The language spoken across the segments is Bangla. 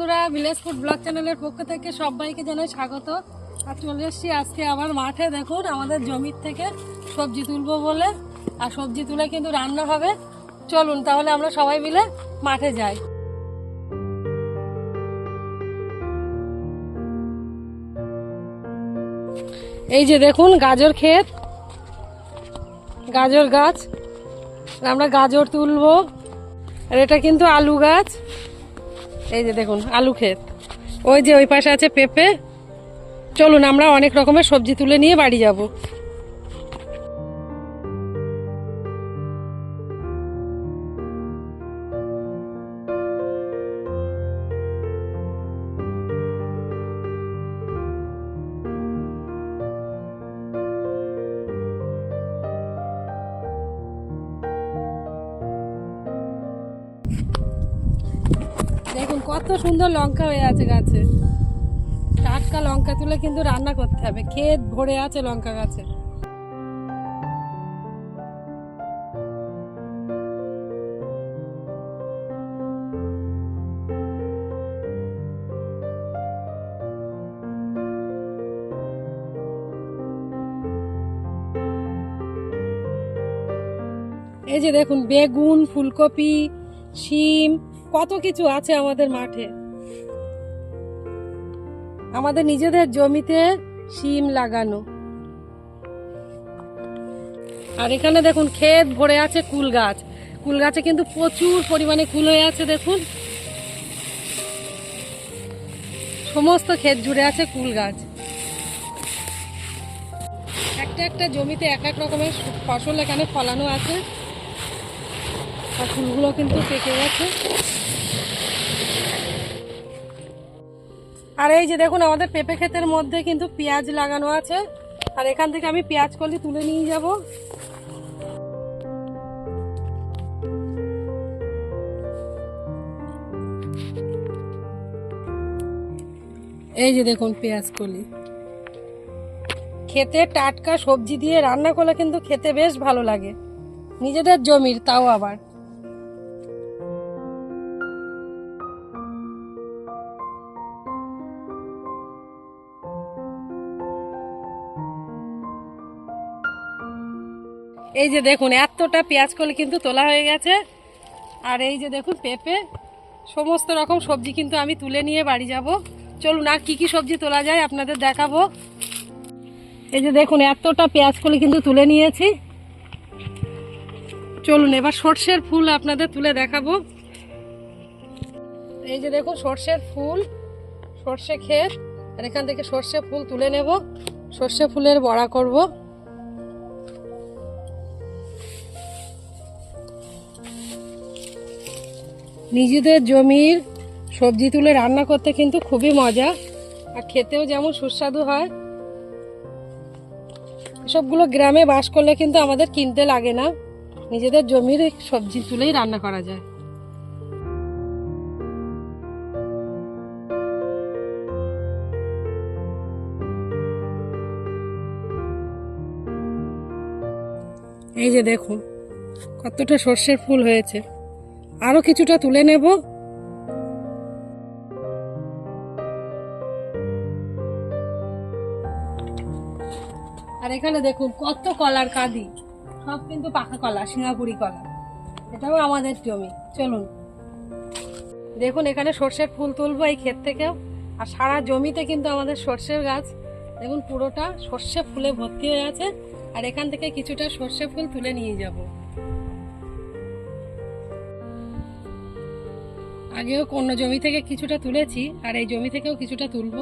বন্ধুরা, ভিলেজ ফুড ব্লগ চ্যানেলের পক্ষ থেকে সবাইকে জানাই স্বাগত। আর চলে এসেছি আজকে আবার মাঠে। দেখুন আমাদের জমির থেকে সবজি তুলবো বলে, আর সবজি তুলে কিন্তু রান্না হবে। চলুন তাহলে আমরা সবাই মিলে মাঠে যাই। এই যে দেখুন গাজর ক্ষেত, গাজর গাছ, আমরা গাজর তুলবো। আর এটা কিন্তু আলু গাছ। এই যে দেখুন আলু ক্ষেত, ওই যে ওই পাশে আছে পেঁপে। চলুন আমরা অনেক রকমের সবজি তুলে নিয়ে বাড়ি যাব। দেখুন কত সুন্দর লঙ্কা হয়ে আছে গাছে। টাটকা লঙ্কা তুলে কিন্তু রান্না করতে হবে। ক্ষেত ভরে আছে লঙ্কা গাছে। এই যে দেখুন বেগুন, ফুলকপি, শিম, কত কিছু আছে আমাদের মাঠে। আমাদের নিজেদের জমিতে শিম লাগানো। আর এখানে দেখুন ক্ষেত ভরে আছে কুল গাছ। কুল গাছে কিন্তু প্রচুর পরিমাণে কুল হয়ে আছে। দেখুন সমস্ত ক্ষেত জুড়ে আছে কুল গাছ। একটা একটা জমিতে এক এক রকমের ফসল এখানে ফলানো আছে। আর ফুলগুলো কিন্তু পেকে গেছে। আর এই যে দেখুন আমাদের পেঁপে ক্ষেতের মধ্যে কিন্তু পেঁয়াজ লাগানো আছে। আর এখান থেকে আমি পেঁয়াজ কলি তুলে নিয়ে যাব। এই যে দেখুন পেঁয়াজ কলি। খেতে টাটকা সবজি দিয়ে রান্না করলে কিন্তু খেতে বেশ ভালো লাগে। নিজেদের জমির, তাও আবার। এই যে দেখুন এতটা পেঁয়াজ কলি কিন্তু তোলা হয়ে গেছে। আর এই যে দেখুন পেঁপে, সমস্ত রকম সবজি কিন্তু আমি তুলে নিয়ে বাড়ি যাব। চলুন আর কি কি সবজি তোলা যায় আপনাদের দেখাবো। এই যে দেখুন এতটা পেঁয়াজ কলি কিন্তু তুলে নিয়েছি। চলুন এবার সর্ষের ফুল আপনাদের তুলে দেখাবো। এই যে দেখুন সর্ষের ফুল, সর্ষে ক্ষেত। আর এখান থেকে সর্ষে ফুল তুলে নেব, সর্ষে ফুলের বড়া করব। নিজেদের জমির সবজি তুলে রান্না করতে কিন্তু খুবই মজা, আর খেতেও যেমন সুস্বাদু হয়। এসবগুলো গ্রামে বাস করলে কিন্তু আমাদের কিনতে লাগে না। নিজেদের জমির সবজি তুলেই রান্না করা যায়। এই যে দেখুন কতটা সর্ষের ফুল হয়েছে। আরো কিছুটা তুলে নেব। আর এখানে দেখুন কত কলার কাঁদি, সব কিন্তু পাকা কলা, সিঙ্গাপুরি কলা। এটাও আমাদের জমি। চলুন দেখুন এখানে সর্ষের ফুল তুলবো এই ক্ষেত থেকেও। আর সারা জমিতে কিন্তু আমাদের সর্ষের গাছ দেখুন পুরোটা সর্ষে ফুলে ভর্তি হয়ে আছে। আর এখান থেকে কিছুটা সর্ষে ফুল তুলে নিয়ে যাব। আগেও অন্য জমি থেকে কিছুটা তুলেছি, আর এই জমি থেকেও কিছুটা তুলবো,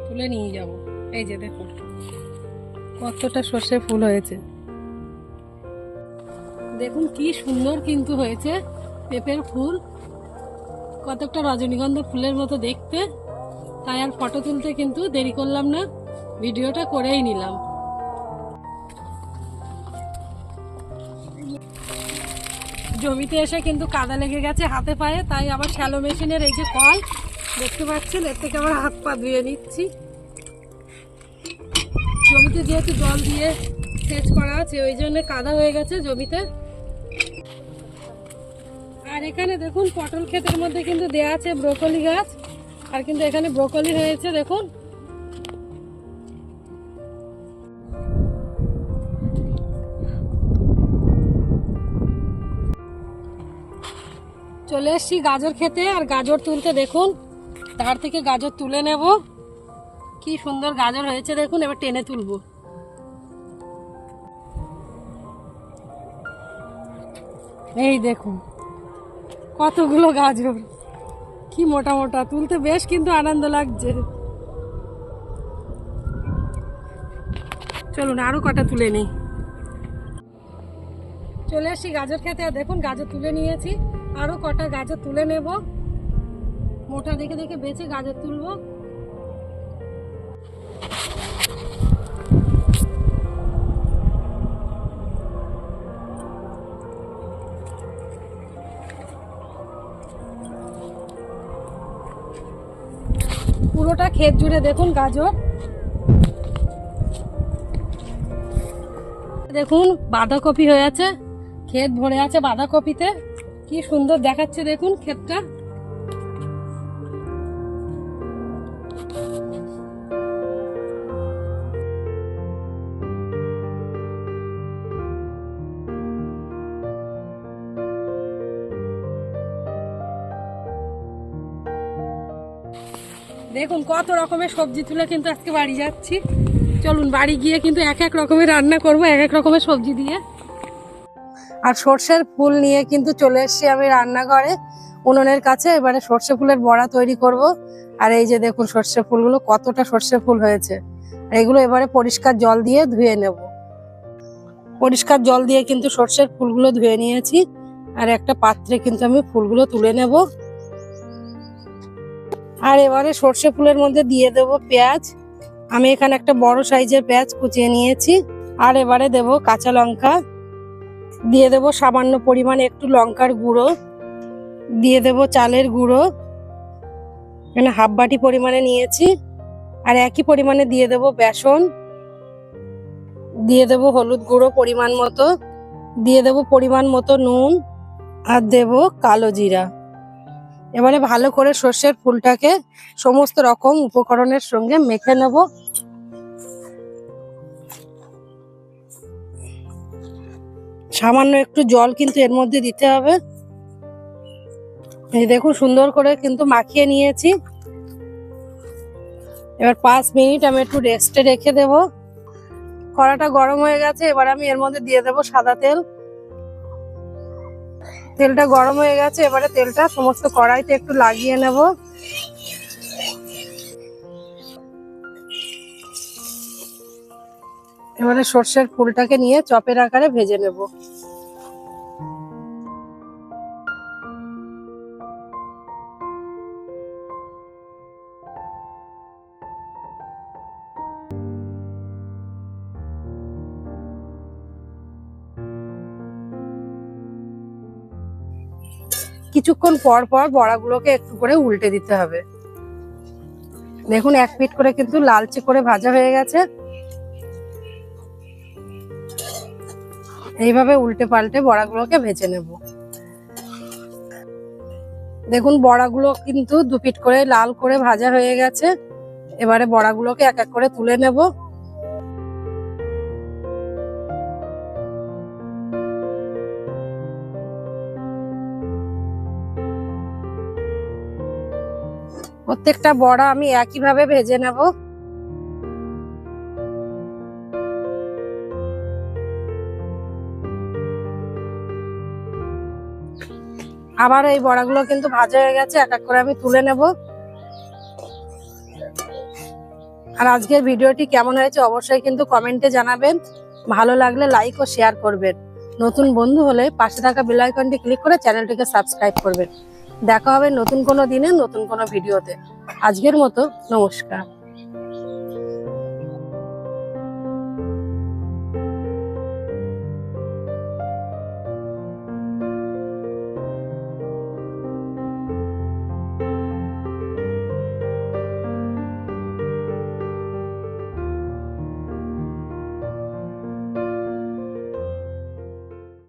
তুলে নিয়ে যাব। এই যে দেখুন কতটা সর্ষে ফুল হয়েছে। দেখুন কি সুন্দর কিন্তু হয়েছে পেঁপের ফুল, কতটা রজনীগন্ধা ফুলের মতো দেখতে। তাই আর ফটো তুলতে কিন্তু দেরি করলাম না, ভিডিওটা করেই নিলাম। জমিতে এসে কিন্তু কাদা লেগে গেছে হাতে পায়ে, তাই আবার শ্যালো মেশিনের এই যে কল দেখতে পাচ্ছেন, এর থেকে আবার হাত পা ধুয়ে নিচ্ছি। জমিতে যেহেতু জল দিয়ে সেচ করা আছে, ওই জন্য কাদা হয়ে গেছে জমিতে। আর এখানে দেখুন পটল ক্ষেতের মধ্যে কিন্তু দেয়া আছে ব্রোকলি গাছ, আর কিন্তু এখানে ব্রোকলি হয়েছে দেখুন। চলে এসছি গাজর খেতে, আর গাজর তুলতে দেখুন তার থেকে গাজর তুলে নেব। কি সুন্দর গাজর হয়েছে দেখুন, এবার টেনে তুলবো। এই দেখুন কতগুলো গাজর, কি মোটা মোটা, তুলতে বেশ কিন্তু আনন্দ লাগছে। চলুন আরো কটা তুলে নিই। চলে আসি গাজর খেতে, আর দেখুন গাজর তুলে নিয়েছি, আরো কটা গাজর তুলে নেব। মোটা দেখে দেখে বেছে গাজর তুলবো। পুরোটা ক্ষেত জুড়ে দেখুন গাজর। দেখুন বাঁধাকপি হয়ে আছে, ক্ষেত ভরে আছে বাঁধাকপিতে, কি সুন্দর দেখাচ্ছে দেখুন ক্ষেতটা। দেখুন কত রকমের সবজি তুলে কিন্তু আজকে বাড়ি যাচ্ছি। চলুন বাড়ি গিয়ে কিন্তু এক এক রকমের রান্না করব, এক এক রকমের সবজি দিয়ে। আর সর্ষের ফুল নিয়ে কিন্তু চলে এসেছি আমি রান্নাঘরে উনুনের কাছে। এবারে সর্ষে ফুলের বড়া তৈরি করব। আর এই যে দেখুন সর্ষে ফুলগুলো, কতটা সর্ষে ফুল হয়েছে। আর এগুলো এবারে পরিষ্কার জল দিয়ে ধুয়ে নেব। পরিষ্কার জল দিয়ে কিন্তু সর্ষের ফুলগুলো ধুয়ে নিয়েছি। আর একটা পাত্রে কিন্তু আমি ফুলগুলো তুলে নেব। আর এবারে সর্ষে ফুলের মধ্যে দিয়ে দেব পেঁয়াজ। আমি এখানে একটা বড় সাইজের পেঁয়াজ কুচিয়ে নিয়েছি। আর এবারে দেব কাঁচা লঙ্কা, দিয়ে দেব সামান্য পরিমাণে একটু লঙ্কার গুঁড়ো, দিয়ে দেব চালের গুঁড়ো, এখানে হাফ বাটি পরিমাণে নিয়েছি। আর একই পরিমাণে দিয়ে দেব বেসন, দিয়ে দেব হলুদ গুঁড়ো পরিমাণ মতো, দিয়ে দেব পরিমাণ মতো নুন, আর দেব কালো জিরা। এবারে ভালো করে সর্ষের ফুলটাকে সমস্ত রকম উপকরণের সঙ্গে মেখে নেব। সামান্য একটু জল কিন্তু এর মধ্যে দিতে হবে। এই দেখুন সুন্দর করে কিন্তু মাখিয়ে নিয়েছি। এবার 5 মিনিট আমি একটু রেস্টে রেখে দেব। কড়াটা গরম হয়ে গেছে, এবার আমি এর মধ্যে দিয়ে দেব সাদা তেল। তেলটা গরম হয়ে গেছে, এবারে তেলটা সমস্ত কড়াইতে একটু লাগিয়ে নেব। এবারে সর্ষের ফুলটাকে নিয়ে চপের আকারে ভেজে নেব। কিছুক্ষণ পর পর বড়াগুলোকে একটু করে উল্টে দিতে হবে। দেখুন এক পিঠ করে কিন্তু লালচে করে ভাজা হয়ে গেছে। এইভাবে উল্টে পাল্টে বড়াগুলোকে ভেজে নেব। দেখুন বড়াগুলো কিন্তু 2 পিঠ করে লাল করে ভাজা হয়ে গেছে। এবারে বড়াগুলোকে এক এক করে তুলে নেব। প্রত্যেকটা বড়া আমি একইভাবে ভেজে নেব। আবার এই বড়াগুলো কিন্তু ভাজা হয়ে গেছে, এক এক করে আমি তুলে নেব। আর আজকের ভিডিওটি কেমন হয়েছে অবশ্যই কিন্তু কমেন্টে জানাবেন। ভালো লাগলে লাইক ও শেয়ার করবেন। নতুন বন্ধু হলে পাশে থাকা বেল আইকনটি ক্লিক করে চ্যানেলটিকে সাবস্ক্রাইব করবেন। দেখা হবে নতুন কোনো দিনে নতুন কোনো ভিডিওতে। আজকের মতো নমস্কার।